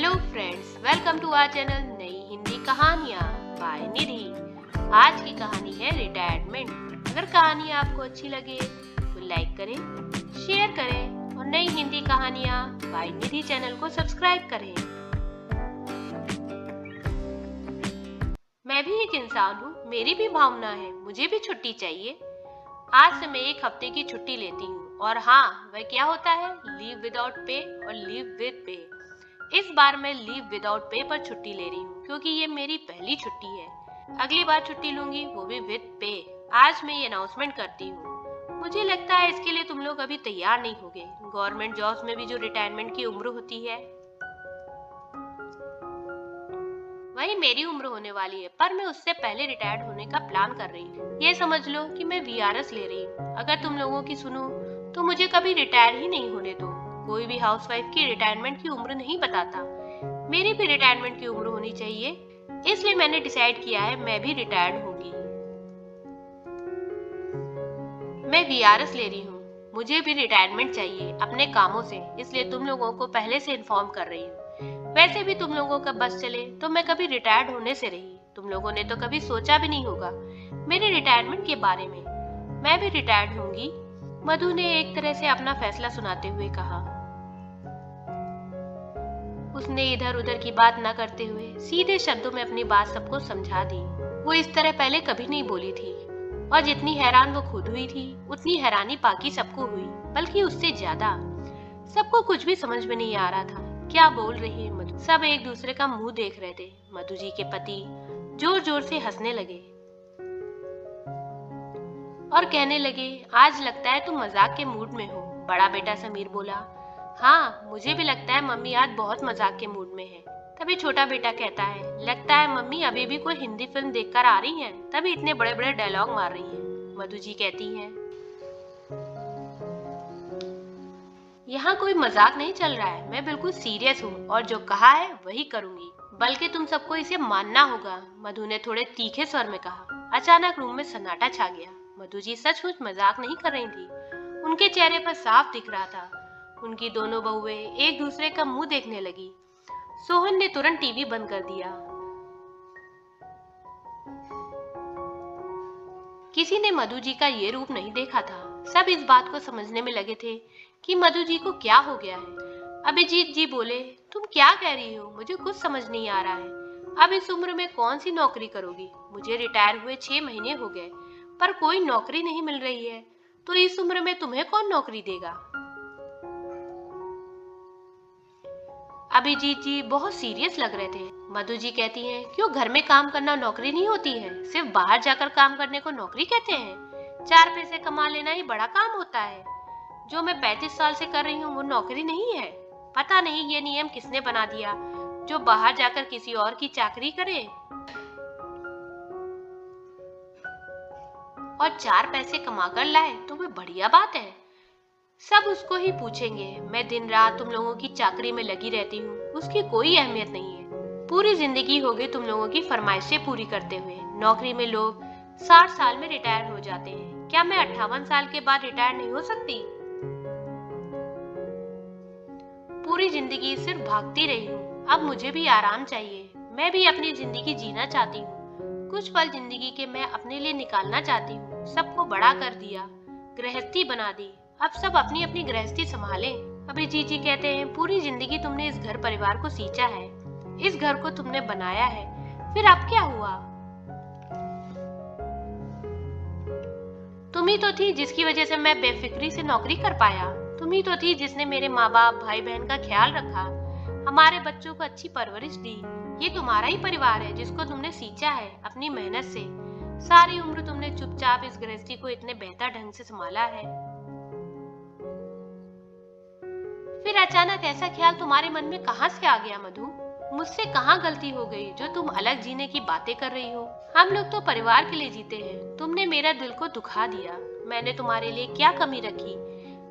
Hello friends, welcome to our channel नई हिंदी कहानियाँ bye निधि। आज की कहानी है रिटायरमेंट। अगर कहानी आपको अच्छी लगे तो लाइक करें, शेयर करें और नई हिंदी कहानियाँ बाय निधि चैनल को सब्सक्राइब करें। मैं भी एक इंसान हूँ, मेरी भी भावना है, मुझे भी छुट्टी चाहिए। आज से मैं एक हफ्ते की छुट्टी लेती हूँ और हाँ, वह क्या होता है, लीव विदाउट पे और लीव विद पे। इस बार मैं लीव विदाउट पे पर छुट्टी ले रही हूँ क्योंकि ये मेरी पहली छुट्टी है। अगली बार छुट्टी लूंगी वो भी विद पे। आज मैं ये अनाउंसमेंट करती हूँ। मुझे लगता है इसके लिए तुम लोग अभी तैयार नहीं होगे। गवर्नमेंट जॉब्स में भी जो रिटायरमेंट की उम्र होती है वही मेरी उम्र होने वाली है, पर मैं उससे पहले रिटायर्ड होने का प्लान कर रही हूँ। ये समझ लो कि मैं वीआरएस ले रही हूँ। अगर तुम लोगों की सुनो तो मुझे कभी रिटायर ही नहीं होने दो। कोई भी हाउसवाइफ की रिटायरमेंट की उम्र नहीं बताता। मेरी भी रिटायरमेंट की उम्र होनी चाहिए, इसलिए मैंने डिसाइड किया है मैं भी रिटायर्ड होंगी। मैं वीआरएस ले रही हूँ, मुझे भी रिटायरमेंट चाहिए अपने कामों से, इसलिए तुम लोगों को पहले से इन्फॉर्म कर रही हूँ। वैसे भी तुम लोगों का बस चले तो मैं कभी रिटायर्ड होने से रही। तुम लोगों ने तो कभी सोचा भी नहीं होगा मेरे रिटायरमेंट के बारे में। मैं भी रिटायर्ड होंगी, मधु ने एक तरह से अपना फैसला सुनाते हुए कहा। उसने इधर उधर की बात न करते हुए सीधे शब्दों में अपनी बात सबको समझा दी। वो इस तरह पहले कभी नहीं बोली थी और जितनी हैरान वो खुद हुई थी उतनी हैरानी बाकी सबको हुई, बल्कि उससे ज्यादा। सबको कुछ भी समझ में नहीं आ रहा था क्या बोल रही है मधु। सब एक दूसरे का मुंह देख रहे थे। मधु जी के पति जोर जोर से हंसने लगे और कहने लगे, आज लगता है तुम मजाक के मूड में हो। बड़ा बेटा समीर बोला, हाँ मुझे भी लगता है मम्मी आज बहुत मजाक के मूड में है। तभी छोटा बेटा कहता है, लगता है मम्मी अभी भी कोई हिंदी फिल्म देखकर आ रही हैं, तभी इतने बड़े बड़े डायलॉग मार रही हैं। मधु जी कहती हैं, यहाँ कोई मजाक नहीं चल रहा है, मैं बिल्कुल सीरियस हूँ और जो कहा है वही करूंगी, बल्कि तुम सबको इसे मानना होगा। मधु ने थोड़े तीखे स्वर में कहा। अचानक रूम में सन्नाटा छा गया। मधु जी सचमुच मजाक नहीं कर रही थी, उनके चेहरे पर साफ दिख रहा था। उनकी दोनों बहुएं एक दूसरे का मुंह देखने लगी। सोहन ने तुरंत टीवी बंद कर दिया। किसी ने मधु जी का ये रूप नहीं देखा था। सब इस बात को समझने में लगे थे कि मधु जी को क्या हो गया है। अभिजीत जी बोले, तुम क्या कह रही हो, मुझे कुछ समझ नहीं आ रहा है। अब इस उम्र में कौन सी नौकरी करोगी? मुझे रिटायर हुए 6 महीने हो गए पर कोई नौकरी नहीं मिल रही है, तो इस उम्र में तुम्हें कौन नौकरी देगा? अभिजीत जी बहुत सीरियस लग रहे थे। मधु जी कहती हैं, क्यों, घर में काम करना नौकरी नहीं होती है? सिर्फ बाहर जाकर काम करने को नौकरी कहते हैं? 4 पैसे कमा लेना ही बड़ा काम होता है। जो मैं 35 साल से कर रही हूँ वो नौकरी नहीं है। पता नहीं ये नियम किसने बना दिया, जो बाहर जाकर किसी और की चाकरी करे और 4 पैसे कमाकर लाए तो वो बढ़िया बात है। सब उसको ही पूछेंगे। मैं दिन रात तुम लोगों की चाकरी में लगी रहती हूँ, उसकी कोई अहमियत नहीं है। पूरी जिंदगी हो गई तुम लोगों की फरमाइशें पूरी करते हुए। नौकरी में लोग 60 साल में रिटायर हो जाते हैं, क्या मैं 58 साल के बाद रिटायर नहीं हो सकती? पूरी जिंदगी सिर्फ भागती रही हूँ, अब मुझे भी आराम चाहिए। मैं भी अपनी जिंदगी जीना चाहती हूँ। कुछ पल जिंदगी के मैं अपने लिए निकालना चाहती हूँ। सबको बड़ा कर दिया, गृहस्थी बना दी, अब सब अपनी अपनी गृहस्थी संभाले। अभिजीत जी कहते हैं, पूरी जिंदगी तुमने इस घर परिवार को सींचा है, इस घर को तुमने बनाया है, फिर अब क्या हुआ? तुम ही तो थी जिसकी वजह से मैं बेफिक्री से नौकरी कर पाया। तुम ही तो थी जिसने मेरे माँ बाप भाई बहन का ख्याल रखा, हमारे बच्चों को अच्छी परवरिश दी। ये तुम्हारा ही परिवार है जिसको तुमने सींचा है अपनी मेहनत से। सारी उम्र तुमने चुपचाप इस गृहस्थी को इतने बेहतर ढंग से संभाला है, फिर अचानक ऐसा ख्याल तुम्हारे मन में कहां से आ गया? मधु, मुझसे कहां गलती हो गई जो तुम अलग जीने की बातें कर रही हो? हम लोग तो परिवार के लिए जीते हैं, तुमने मेरा दिल को दुखा दिया। मैंने तुम्हारे लिए क्या कमी रखी?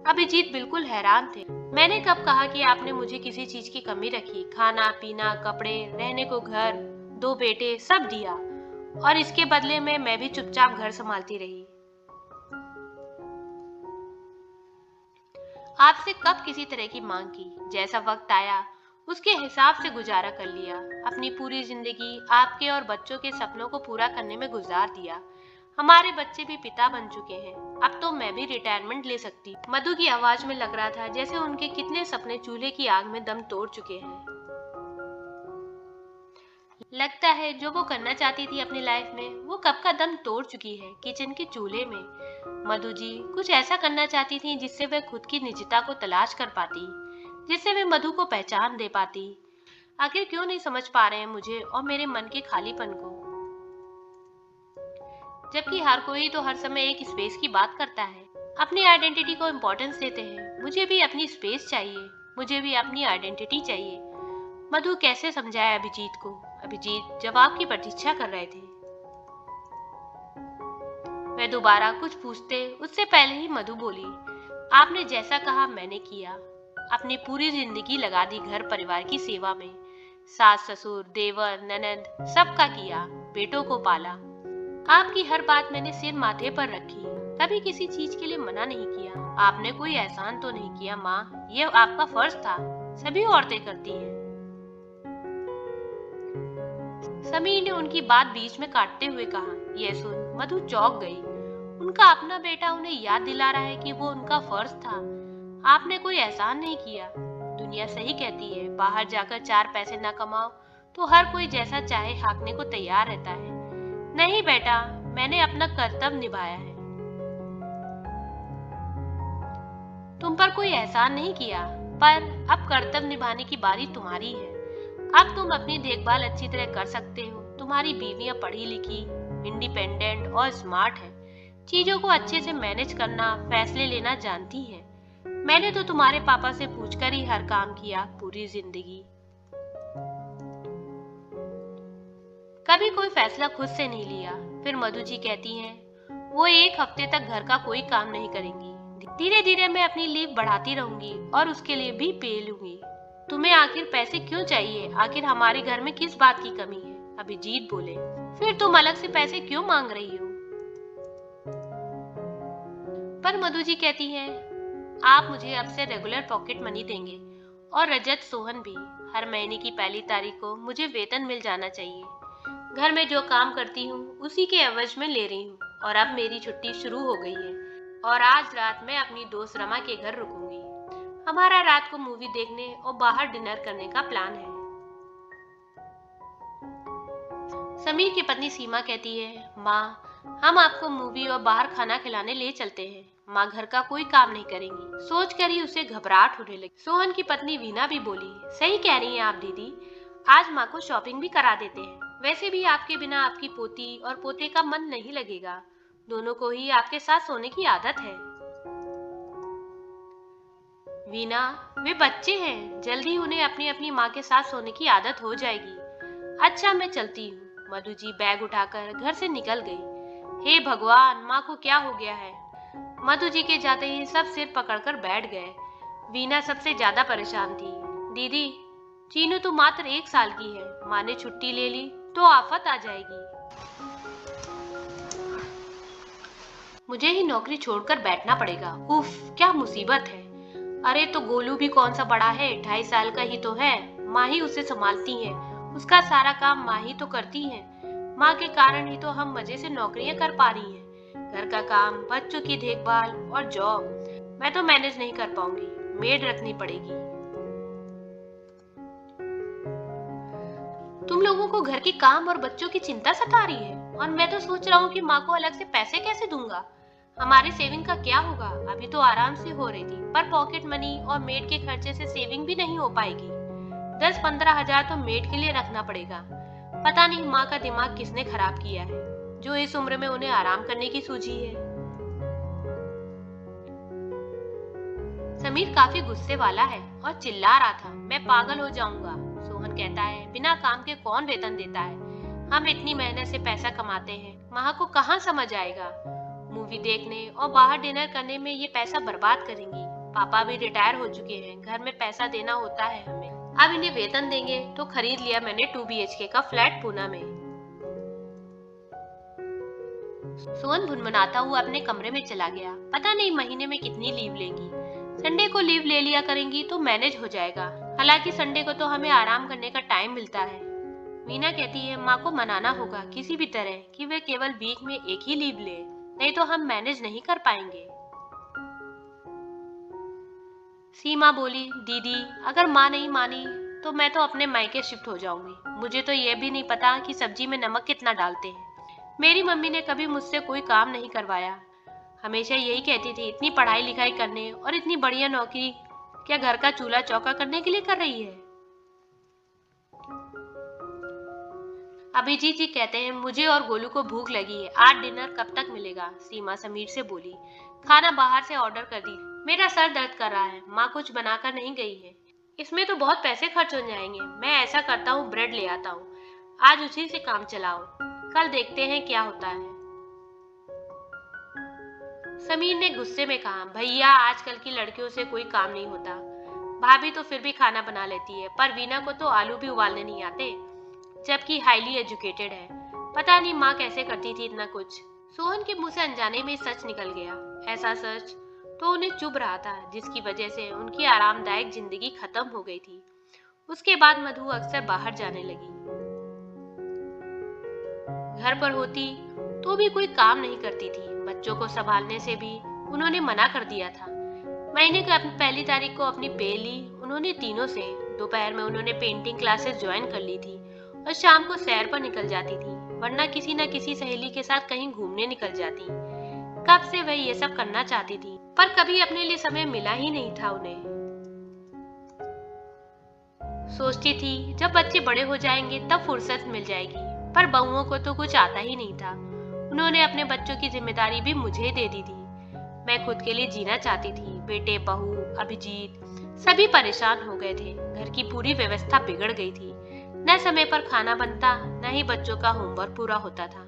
अभिजीत बिल्कुल हैरान थे। मैंने कब कहा कि आपने मुझे किसी चीज की कमी रखी? खाना पीना, कपड़े, रहने को घर, 2 बेटे, सब दिया और इसके बदले में मैं भी चुपचाप घर संभालती रही। आपसे कब किसी तरह की मांग की? जैसा वक्त आया उसके हिसाब से गुजारा कर लिया। अपनी पूरी जिंदगी आपके और बच्चों के सपनों को पूरा करने में गुजार दिया। हमारे बच्चे भी पिता बन चुके हैं, अब तो मैं भी रिटायरमेंट ले सकती। मधु की आवाज में लग रहा था जैसे उनके कितने सपने चूल्हे की आग में दम तोड़ चुके हैं। लगता है जो वो करना चाहती थी अपनी लाइफ में वो कब का दम तोड़ चुकी है किचन के चूल्हे में। मधु जी कुछ ऐसा करना चाहती थी जिससे वह खुद की निजता को तलाश कर पाती, जिससे वे मधु को पहचान दे पाती। आखिर क्यों नहीं समझ पा रहे हैं मुझे और मेरे मन के खालीपन को, जबकि हर कोई तो हर समय एक स्पेस की बात करता है, अपनी आइडेंटिटी को इम्पोर्टेंस देते हैं। मुझे भी अपनी स्पेस चाहिए, मुझे भी अपनी आइडेंटिटी चाहिए। मधु कैसे समझाए अभिजीत को। अभिजीत जवाब की प्रतीक्षा कर रहे थे। वह दोबारा कुछ पूछते उससे पहले ही मधु बोली, आपने जैसा कहा मैंने किया। अपनी पूरी जिंदगी लगा दी घर परिवार की सेवा में। सास ससुर देवर ननद सबका किया, बेटों को पाला। आपकी हर बात मैंने सिर माथे पर रखी, कभी किसी चीज के लिए मना नहीं किया। आपने कोई एहसान तो नहीं किया माँ, ये आपका फर्ज था, सभी औरतें करती हैं। समीर ने उनकी बात बीच में काटते हुए कहा। यह सुन मधु चौंक गई। उनका अपना बेटा उन्हें याद दिला रहा है कि वो उनका फर्ज था। आपने कोई एहसान नहीं किया। दुनिया सही कहती है, बाहर जाकर 4 पैसे न कमाओ तो हर कोई जैसा चाहे हाँकने को तैयार रहता है। नहीं बेटा, मैंने अपना कर्तव्य निभाया है। तुम पर कोई एहसान नहीं किया, पर अब कर्तव्य निभाने की बारी तुम्हारी है। अब तुम अपनी देखभाल अच्छी तरह कर सकते हो। तुम्हारी बीवियां पढ़ी लिखी, इंडिपेंडेंट और स्मार्ट है, चीजों को अच्छे से मैनेज करना, फैसले लेना जानती है। मैंने तो तुम्हारे पापा से पूछकर ही हर काम किया पूरी जिंदगी। कभी कोई फैसला खुद से नहीं लिया। फिर मधु जी कहती हैं, वो 1 हफ्ते तक घर का कोई काम नहीं करेंगी। धीरे धीरे मैं अपनी लीव बढ़ाती रहूंगी और उसके लिए भी पे लूंगी। तुम्हें आखिर पैसे क्यों चाहिए? आखिर हमारे घर में किस बात की कमी है? अभिजीत बोले। फिर तुम अलग से पैसे क्यों मांग रही हो? पर मधु जी कहती हैं, आप मुझे अब से रेगुलर पॉकेट मनी देंगे और रजत सोहन भी। हर महीने की पहली तारीख को मुझे वेतन मिल जाना चाहिए। घर में जो काम करती हूँ उसी के एवज में ले रही हूँ। और अब मेरी छुट्टी शुरू हो गई है और आज रात मैं अपनी दोस्त रमा के घर रुकूंगी। हमारा रात को मूवी देखने और बाहर डिनर करने का प्लान है। समीर की पत्नी सीमा कहती है, माँ हम आपको मूवी और बाहर खाना खिलाने ले चलते हैं। माँ घर का कोई काम नहीं करेंगी। सोच कर ही उसे घबराहट होने लगी। सोहन की पत्नी वीना भी बोली, सही कह रही हैं आप दीदी, आज माँ को शॉपिंग भी करा देते हैं। वैसे भी आपके बिना आपकी पोती और पोते का मन नहीं लगेगा। दोनों को ही आपके साथ सोने की आदत है। वीना, वे बच्चे हैं, जल्दी उन्हें अपनी अपनी माँ के साथ सोने की आदत हो जाएगी। अच्छा मैं चलती हूँ। मधु जी बैग उठाकर घर से निकल गई। हे भगवान, माँ को क्या हो गया है? मधु जी के जाते ही सब सिर पकड़कर बैठ गए। वीना सबसे ज्यादा परेशान थी। दीदी, चीनू तो मात्र 1 साल की है, माँ ने छुट्टी ले ली तो आफत आ जाएगी। मुझे ही नौकरी छोड़कर बैठना पड़ेगा। उफ, क्या मुसीबत है। अरे तो गोलू भी कौन सा बड़ा है, 2.5 साल का ही तो है। माँ ही उसे संभालती है, उसका सारा काम माँ ही तो करती है। माँ के कारण ही तो हम मजे से नौकरियां कर पा रही हैं। घर का काम, बच्चों की देखभाल और जॉब मैं तो मैनेज नहीं कर पाऊंगी, मेड रखनी पड़ेगी। तुम लोगों को घर के काम और बच्चों की चिंता सता रही है और मैं तो सोच रहा हूँ कि माँ को अलग से पैसे कैसे दूंगा। हमारे सेविंग का क्या होगा? अभी तो आराम से हो रही थी, पर पॉकेट मनी और मेड के खर्चे से सेविंग भी नहीं हो पाएगी। 10-15 हजार तो मेड के लिए रखना पड़ेगा। पता नहीं माँ का दिमाग किसने खराब किया है, जो इस उम्र में उन्हें आराम करने की सूझी है। समीर काफी गुस्से वाला है और चिल्ला रहा था, मैं पागल हो जाऊंगा। सोहन कहता है, बिना काम के कौन वेतन देता है? हम इतनी मेहनत से पैसा कमाते हैं, माँ को कहाँ समझ आएगा? मूवी देखने और बाहर डिनर करने में ये पैसा बर्बाद करेंगी। पापा भी रिटायर हो चुके हैं, घर में पैसा देना होता है हमें। अब इन्हें वेतन देंगे तो खरीद लिया मैंने 2 BHK का फ्लैट पूना में। सोहन भुनभुनाता हुआ अपने कमरे में चला गया। पता नहीं महीने में कितनी लीव लेंगी। संडे को लीव ले लिया करेंगी तो मैनेज हो जाएगा। हालांकि संडे को तो हमें आराम करने का टाइम मिलता है। मीना कहती है माँ को मनाना होगा किसी भी तरह कि वे केवल वीक में एक ही लीव ले, नहीं तो हम मैनेज नहीं कर पाएंगे। सीमा बोली, दीदी अगर माँ नहीं मानी तो मैं तो अपने मायके शिफ्ट हो जाऊंगी। मुझे तो ये भी नहीं पता कि सब्जी में नमक कितना डालते हैं। मेरी मम्मी ने कभी मुझसे कोई काम नहीं करवाया, हमेशा यही कहती थी इतनी पढ़ाई लिखाई करने और इतनी बढ़िया नौकरी क्या घर का चूल्हा चौका करने के लिए कर रही है। अभिजीत जी कहते हैं मुझे और गोलू को भूख लगी है, आज डिनर कब तक मिलेगा। सीमा समीर से बोली, खाना बाहर से ऑर्डर कर दी, मेरा सर दर्द कर रहा है, माँ कुछ बनाकर नहीं गई है। इसमें तो बहुत पैसे खर्च हो जाएंगे, मैं ऐसा करता हूँ ब्रेड ले आता हूँ, आज उसी से काम चलाओ, कल देखते हैं क्या होता है। समीर ने गुस्से में कहा, भैया आजकल की लड़कियों से कोई काम नहीं होता। भाभी तो फिर भी खाना बना लेती है, पर वीना को तो आलू भी उबालने नहीं आते, जबकि हाईली एजुकेटेड है। पता नहीं माँ कैसे करती थी इतना कुछ। सोहन के मुंह से अनजाने में सच निकल गया। ऐसा सच तो उन्हें चुभ रहा था, जिसकी वजह से उनकी आरामदायक जिंदगी खत्म हो गई थी। उसके बाद मधु अक्सर बाहर जाने लगी। घर पर होती तो भी कोई काम नहीं करती थी, बच्चों को संभालने से भी उन्होंने मना कर दिया था। महीने की पहली तारीख को अपनी पे ली उन्होंने तीनों से। दोपहर में उन्होंने पेंटिंग क्लासेस ज्वाइन कर ली थी और शाम को सैर पर निकल जाती थी, वरना किसी न किसी सहेली के साथ कहीं घूमने निकल जाती। कब से वह ये सब करना चाहती थी, पर कभी अपने लिए समय मिला ही नहीं था उन्हें। सोचती थी जब बच्चे बड़े हो जाएंगे तब फुर्सत मिल जाएगी, पर बहुओं को तो कुछ आता ही नहीं था। उन्होंने अपने बच्चों की जिम्मेदारी भी मुझे दे दी थी। मैं खुद के लिए जीना चाहती थी। बेटे, बहू, अभिजीत सभी परेशान हो गए थे। घर की पूरी व्यवस्था बिगड़ गई थी। न समय पर खाना बनता, न ही बच्चों का होमवर्क पूरा होता था।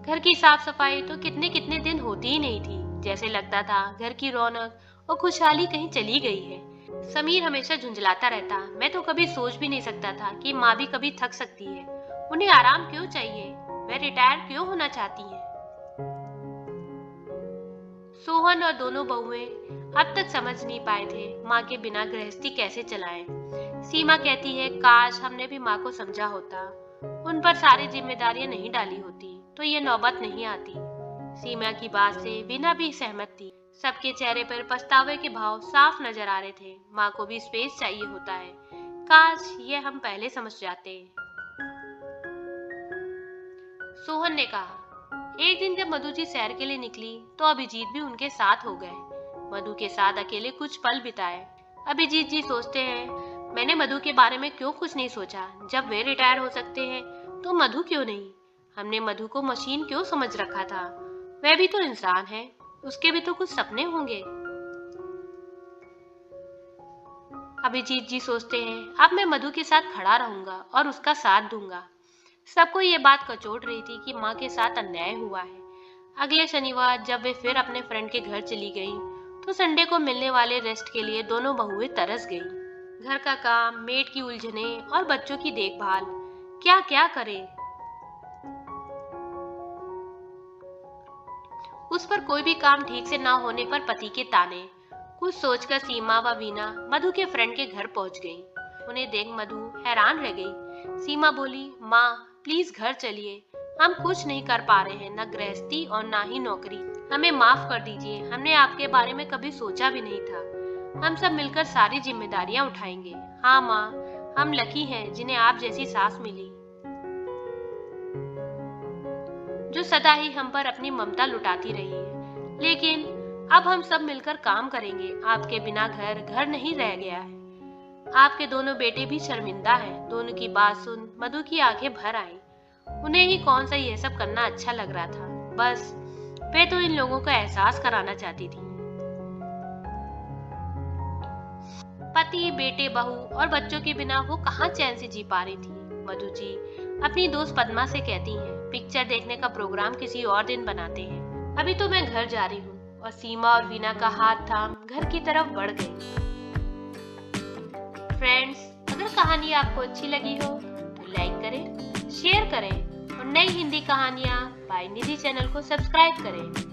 घर की साफ सफाई तो कितने कितने दिन होती ही नहीं थी। जैसे लगता था घर की रौनक और खुशहाली कहीं चली गई है। समीर हमेशा झुंझलाता रहता। मैं तो कभी सोच भी नहीं सकता था कि माँ भी कभी थक सकती है। उन्हें आराम क्यों चाहिए, वह रिटायर क्यों होना चाहती है। सोहन और दोनों बहुएं अब तक समझ नहीं पाए थे माँ के बिना गृहस्थी कैसे चलाएं। सीमा कहती है काश हमने भी माँ को समझा होता, उन पर सारी जिम्मेदारियां नहीं डाली होती तो ये नौबत नहीं आती। सीमा की बात से बिना भी सहमत थी। सबके चेहरे पर पछतावे के भाव साफ नजर आ रहे थे। माँ को भी स्पेस चाहिए होता है, काश ये हम पहले समझ जाते। सोहन ने कहा, एक दिन जब मधु जी सैर के लिए निकली तो अभिजीत भी उनके साथ हो गए। मधु के साथ अकेले कुछ पल बिताए। अभिजीत जी सोचते हैं मैंने मधु के बारे में क्यों कुछ नहीं सोचा। जब वे रिटायर हो सकते हैं तो मधु क्यों नहीं। हमने मधु को मशीन क्यों समझ रखा था, वह भी तो इंसान है, उसके भी तो कुछ सपने होंगे। अभिजीत जी सोचते हैं अब मैं मधु के साथ खड़ा रहूंगा और उसका साथ दूंगा। सबको ये बात कचोट रही थी कि माँ के साथ अन्याय हुआ है। अगले शनिवार जब वे फिर अपने फ्रेंड के घर चली गई तो संडे को मिलने वाले रेस्ट के लिए दोनों बहुएं तरस गईं। घर का काम, मेड की उलझने और बच्चों की देखभाल, क्या क्या करे। उस पर कोई भी काम ठीक से ना होने पर पति के ताने। कुछ सोचकर सीमा व वीना मधु के फ्रेंड के घर पहुंच गईं। उन्हें देख मधु हैरान रह गई। सीमा बोली, माँ प्लीज घर चलिए, हम कुछ नहीं कर पा रहे हैं, न गृहस्थी और ना ही नौकरी। हमें माफ कर दीजिए, हमने आपके बारे में कभी सोचा भी नहीं था। हम सब मिलकर सारी जिम्मेदारियां उठाएंगे। हाँ माँ, हम लकी हैं जिन्हें आप जैसी सास मिली, जो सदा ही हम पर अपनी ममता लुटाती रही है। लेकिन अब हम सब मिलकर काम करेंगे। आपके बिना घर नहीं रह गया है। आपके दोनों बेटे भी शर्मिंदा हैं। दोनों की बात सुन मधु की आंखें भर आईं। उन्हें ही कौन सा यह सब करना अच्छा लग रहा था। बस वे तो इन लोगों का एहसास कराना चाहती थी। पति, बेटे, बहू और बच्चों के बिना वो कहाँ चैन से जी पा रही थी। मधु जी अपनी दोस्त पद्मा से कहती हैं, पिक्चर देखने का प्रोग्राम किसी और दिन बनाते हैं। अभी तो मैं घर जा रही हूँ। और सीमा और वीना का हाथ थाम घर की तरफ बढ़ गई। फ्रेंड्स, अगर कहानी आपको अच्छी लगी हो तो लाइक करें, शेयर करें और नई हिंदी कहानियाँ बाय निधि चैनल को सब्सक्राइब करें।